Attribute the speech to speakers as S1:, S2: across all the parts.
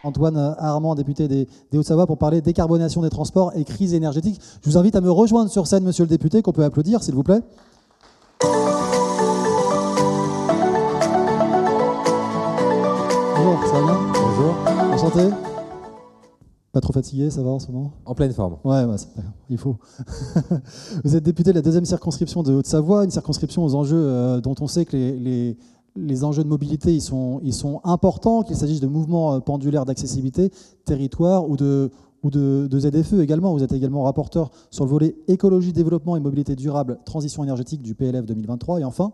S1: Antoine Armand, député des Hauts-de-Savoie, pour parler décarbonation des transports et crise énergétique. Je vous invite à me rejoindre sur scène, monsieur le député, qu'on peut applaudir, s'il vous plaît. Bonjour, ça va bien?
S2: Bonjour.
S1: Enchanté. Pas trop fatigué, ça va en ce moment?
S2: En pleine forme.
S1: Ouais, bah, il faut. Vous êtes député de la 2e circonscription de Haute-Savoie, une circonscription aux enjeux dont on sait que les enjeux de mobilité ils sont importants, qu'il s'agisse de mouvements pendulaires d'accessibilité, territoire ou de ZFE également. Vous êtes également rapporteur sur le volet écologie, développement et mobilité durable, transition énergétique du PLF 2023. Et enfin,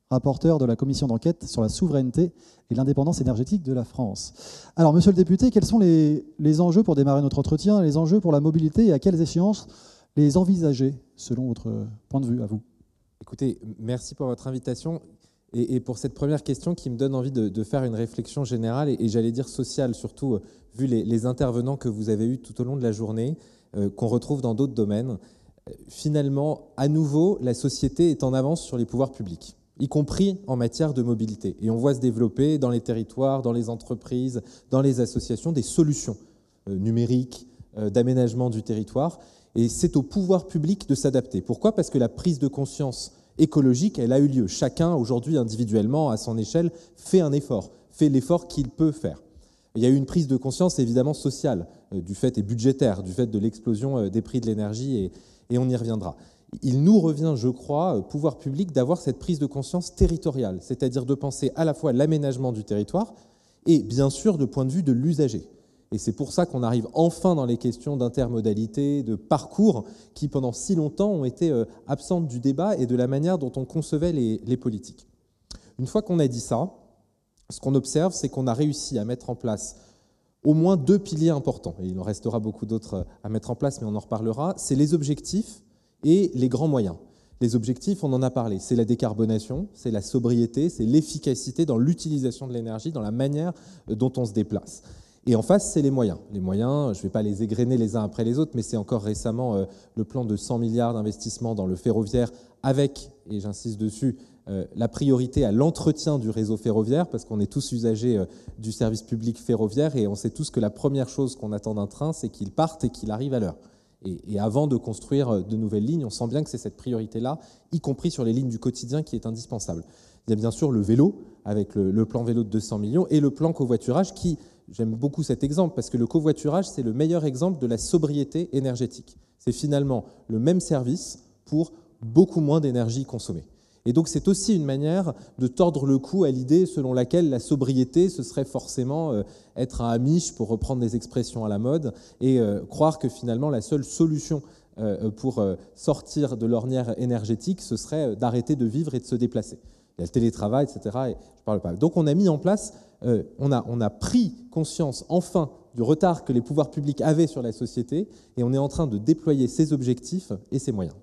S1: rapporteur de la commission d'enquête sur la souveraineté et l'indépendance énergétique de la France. Alors, monsieur le député, quels sont les enjeux pour démarrer notre entretien, les enjeux pour la mobilité et à quelles échéances les envisager, selon votre point de vue, à vous?
S2: Écoutez, merci pour votre invitation et pour cette première question qui me donne envie de faire une réflexion générale et j'allais dire sociale, surtout vu les intervenants que vous avez eus tout au long de la journée, qu'on retrouve dans d'autres domaines. Finalement, à nouveau, la société est en avance sur les pouvoirs publics, y compris en matière de mobilité. Et on voit se développer dans les territoires, dans les entreprises, dans les associations, des solutions numériques, d'aménagement du territoire. Et c'est au pouvoir public de s'adapter. Pourquoi? Parce que la prise de conscience écologique, elle a eu lieu. Chacun, aujourd'hui, individuellement, à son échelle, fait un effort, fait l'effort qu'il peut faire. Il y a eu une prise de conscience, évidemment, sociale, du fait et budgétaire, du fait de l'explosion des prix de l'énergie, et on y reviendra. Il nous revient, je crois, pouvoir public, d'avoir cette prise de conscience territoriale, c'est-à-dire de penser à la fois l'aménagement du territoire et, bien sûr, de point de vue de l'usager. Et c'est pour ça qu'on arrive enfin dans les questions d'intermodalité, de parcours, qui pendant si longtemps ont été absentes du débat et de la manière dont on concevait les politiques. Une fois qu'on a dit ça, ce qu'on observe, c'est qu'on a réussi à mettre en place au moins 2 piliers importants. Et il en restera beaucoup d'autres à mettre en place, mais on en reparlera. C'est les objectifs et les grands moyens. Les objectifs, on en a parlé, c'est la décarbonation, c'est la sobriété, c'est l'efficacité dans l'utilisation de l'énergie, dans la manière dont on se déplace. Et en face, c'est les moyens. Les moyens, je ne vais pas les égrener les uns après les autres, mais c'est encore récemment le plan de 100 milliards d'investissement dans le ferroviaire avec, et j'insiste dessus, la priorité à l'entretien du réseau ferroviaire, parce qu'on est tous usagers du service public ferroviaire et on sait tous que la première chose qu'on attend d'un train, c'est qu'il parte et qu'il arrive à l'heure. Et avant de construire de nouvelles lignes, on sent bien que c'est cette priorité-là, y compris sur les lignes du quotidien, qui est indispensable. Il y a bien sûr le vélo, avec le plan vélo de 200 millions, et le plan covoiturage qui... J'aime beaucoup cet exemple parce que le covoiturage, c'est le meilleur exemple de la sobriété énergétique. C'est finalement le même service pour beaucoup moins d'énergie consommée. Et donc, c'est aussi une manière de tordre le cou à l'idée selon laquelle la sobriété, ce serait forcément être un Amish, pour reprendre des expressions à la mode, et croire que finalement, la seule solution pour sortir de l'ornière énergétique, ce serait d'arrêter de vivre et de se déplacer. Il y a le télétravail, etc. Et je parle pas. Donc, on a mis en place... on a pris conscience enfin du retard que les pouvoirs publics avaient sur la société et on est en train de déployer ces objectifs et ces moyens.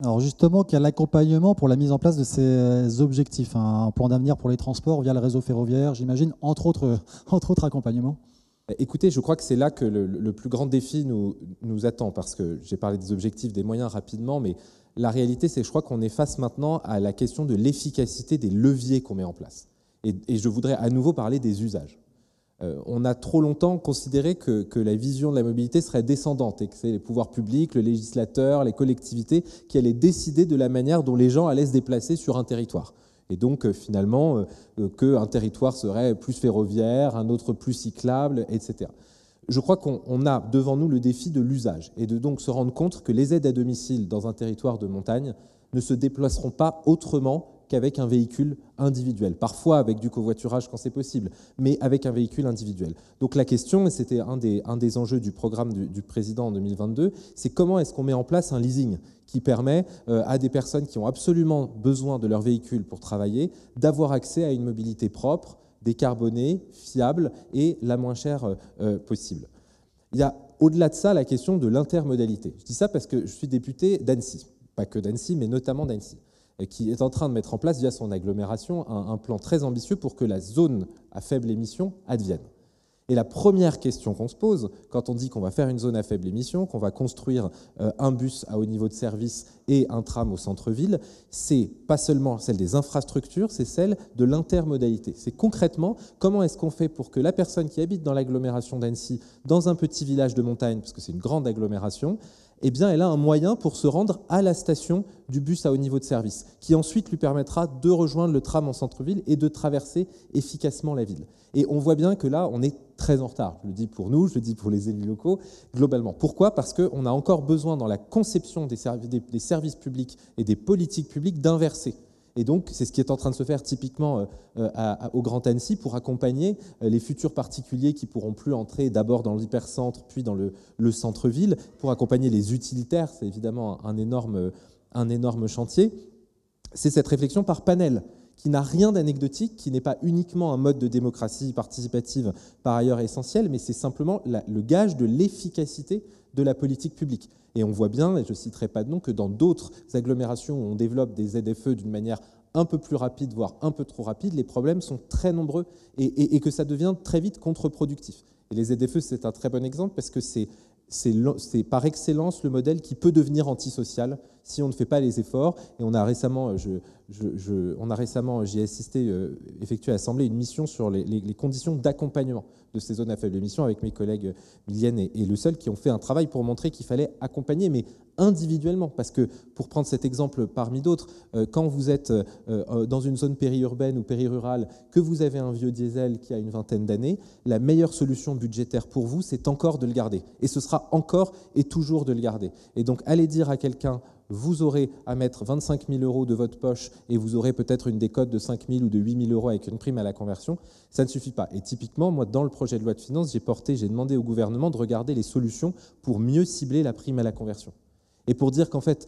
S1: Alors justement, quel accompagnement pour la mise en place de ces objectifs? Un plan d'avenir pour les transports via le réseau ferroviaire, j'imagine, entre autres accompagnements?
S2: Écoutez, je crois que c'est là que le plus grand défi nous attend, parce que j'ai parlé des objectifs, des moyens rapidement, mais la réalité, c'est que je crois qu'on est face maintenant à la question de l'efficacité des leviers qu'on met en place. Et je voudrais à nouveau parler des usages. On a trop longtemps considéré que la vision de la mobilité serait descendante et que c'est les pouvoirs publics, le législateur, les collectivités qui allaient décider de la manière dont les gens allaient se déplacer sur un territoire. Et donc finalement, qu'un territoire serait plus ferroviaire, un autre plus cyclable, etc. Je crois qu'on a devant nous le défi de l'usage et de donc se rendre compte que les aides à domicile dans un territoire de montagne ne se déplaceront pas autrement qu'avec un véhicule individuel, parfois avec du covoiturage quand c'est possible, mais avec un véhicule individuel. Donc la question, et c'était un des enjeux du programme du président en 2022, c'est comment est-ce qu'on met en place un leasing qui permet à des personnes qui ont absolument besoin de leur véhicule pour travailler d'avoir accès à une mobilité propre, décarbonée, fiable et la moins chère possible. Il y a au-delà de ça la question de l'intermodalité. Je dis ça parce que je suis député d'Annecy, pas que d'Annecy, mais notamment d'Annecy, qui est en train de mettre en place via son agglomération un plan très ambitieux pour que la zone à faible émission advienne. Et la première question qu'on se pose, quand on dit qu'on va faire une zone à faible émission, qu'on va construire un bus à haut niveau de service et un tram au centre-ville, c'est pas seulement celle des infrastructures, c'est celle de l'intermodalité. C'est concrètement comment est-ce qu'on fait pour que la personne qui habite dans l'agglomération d'Annecy, dans un petit village de montagne, parce que c'est une grande agglomération, eh bien, elle a un moyen pour se rendre à la station du bus à haut niveau de service, qui ensuite lui permettra de rejoindre le tram en centre-ville et de traverser efficacement la ville. Et on voit bien que là, on est très en retard. Je le dis pour nous, je le dis pour les élus locaux, globalement. Pourquoi ? Parce qu'on a encore besoin, dans la conception des services publics et des politiques publiques, d'inverser. Et donc, c'est ce qui est en train de se faire typiquement au Grand Annecy pour accompagner les futurs particuliers qui pourront plus entrer d'abord dans l'hypercentre, puis dans le centre-ville, pour accompagner les utilitaires. C'est évidemment un énorme chantier. C'est cette réflexion par panel qui n'a rien d'anecdotique, qui n'est pas uniquement un mode de démocratie participative par ailleurs essentiel, mais c'est simplement le gage de l'efficacité de la politique publique. Et on voit bien, et je ne citerai pas de nom, que dans d'autres agglomérations où on développe des ZFE d'une manière un peu plus rapide, voire un peu trop rapide, les problèmes sont très nombreux et que ça devient très vite contre-productif. Et les ZFE, c'est un très bon exemple parce que c'est par excellence le modèle qui peut devenir antisocial si on ne fait pas les efforts. Et on a récemment, j'y ai assisté, effectué à l'Assemblée une mission sur les conditions d'accompagnement de ces zones à faible émission avec mes collègues Milienne et Le Seul qui ont fait un travail pour montrer qu'il fallait accompagner, mais individuellement. Parce que, pour prendre cet exemple parmi d'autres, quand vous êtes dans une zone périurbaine ou périrurale, que vous avez un vieux diesel qui a une vingtaine d'années, la meilleure solution budgétaire pour vous, c'est encore de le garder. Et ce sera encore et toujours de le garder. Et donc, allez dire à quelqu'un, vous aurez à mettre 25 000 € de votre poche et vous aurez peut-être une décote de 5 000 ou de 8 000 € avec une prime à la conversion, ça ne suffit pas. Et typiquement, moi, dans le projet de loi de finances, j'ai demandé au gouvernement de regarder les solutions pour mieux cibler la prime à la conversion. Et pour dire qu'en fait,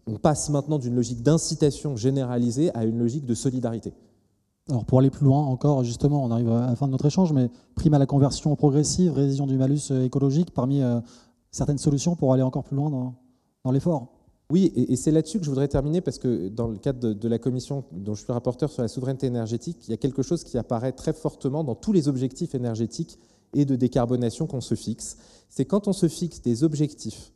S2: on passe maintenant d'une logique d'incitation généralisée à une logique de solidarité.
S1: Alors pour aller plus loin encore, justement, on arrive à la fin de notre échange, mais prime à la conversion progressive, révision du malus écologique, parmi certaines solutions pour aller encore plus loin dans l'effort.
S2: Oui, et c'est là-dessus que je voudrais terminer, parce que dans le cadre de la commission dont je suis rapporteur sur la souveraineté énergétique, il y a quelque chose qui apparaît très fortement dans tous les objectifs énergétiques et de décarbonation qu'on se fixe. C'est quand on se fixe des objectifs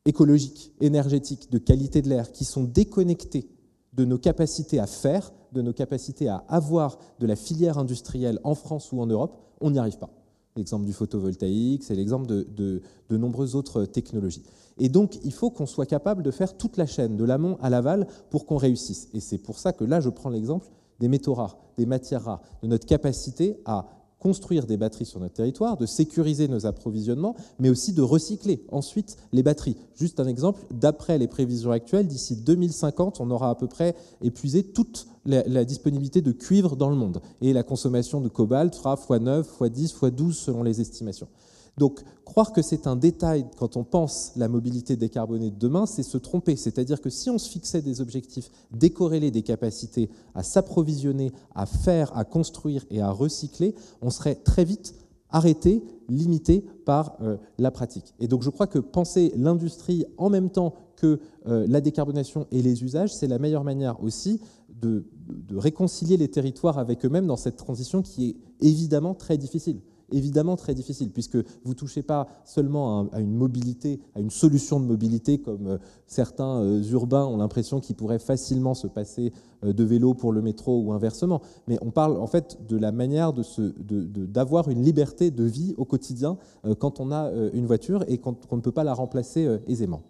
S2: écologiques, énergétiques, de qualité de l'air, qui sont déconnectés de nos capacités à faire, de nos capacités à avoir de la filière industrielle en France ou en Europe, on n'y arrive pas. L'exemple du photovoltaïque, c'est l'exemple de nombreuses autres technologies. Et donc, il faut qu'on soit capable de faire toute la chaîne, de l'amont à l'aval, pour qu'on réussisse. Et c'est pour ça que là, je prends l'exemple des métaux rares, des matières rares, de notre capacité à construire des batteries sur notre territoire, de sécuriser nos approvisionnements, mais aussi de recycler ensuite les batteries. Juste un exemple, d'après les prévisions actuelles, d'ici 2050, on aura à peu près épuisé toute la disponibilité de cuivre dans le monde. Et la consommation de cobalt sera x9, x10, x12 selon les estimations. Donc, croire que c'est un détail quand on pense la mobilité décarbonée de demain, c'est se tromper. C'est-à-dire que si on se fixait des objectifs décorrélés des capacités à s'approvisionner, à faire, à construire et à recycler, on serait très vite arrêté, limité par la pratique. Et donc, je crois que penser l'industrie en même temps que la décarbonation et les usages, c'est la meilleure manière aussi de réconcilier les territoires avec eux-mêmes dans cette transition qui est évidemment très difficile. Évidemment très difficile, puisque vous ne touchez pas seulement à une mobilité, à une solution de mobilité, comme certains urbains ont l'impression qu'ils pourraient facilement se passer de vélo pour le métro ou inversement. Mais on parle en fait de la manière d'avoir une liberté de vie au quotidien quand on a une voiture et qu'on ne peut pas la remplacer aisément.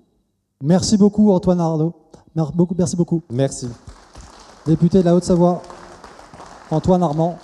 S1: Merci beaucoup Antoine Arnaud. Merci beaucoup.
S2: Merci.
S1: Député de la Haute-Savoie, Antoine Armand.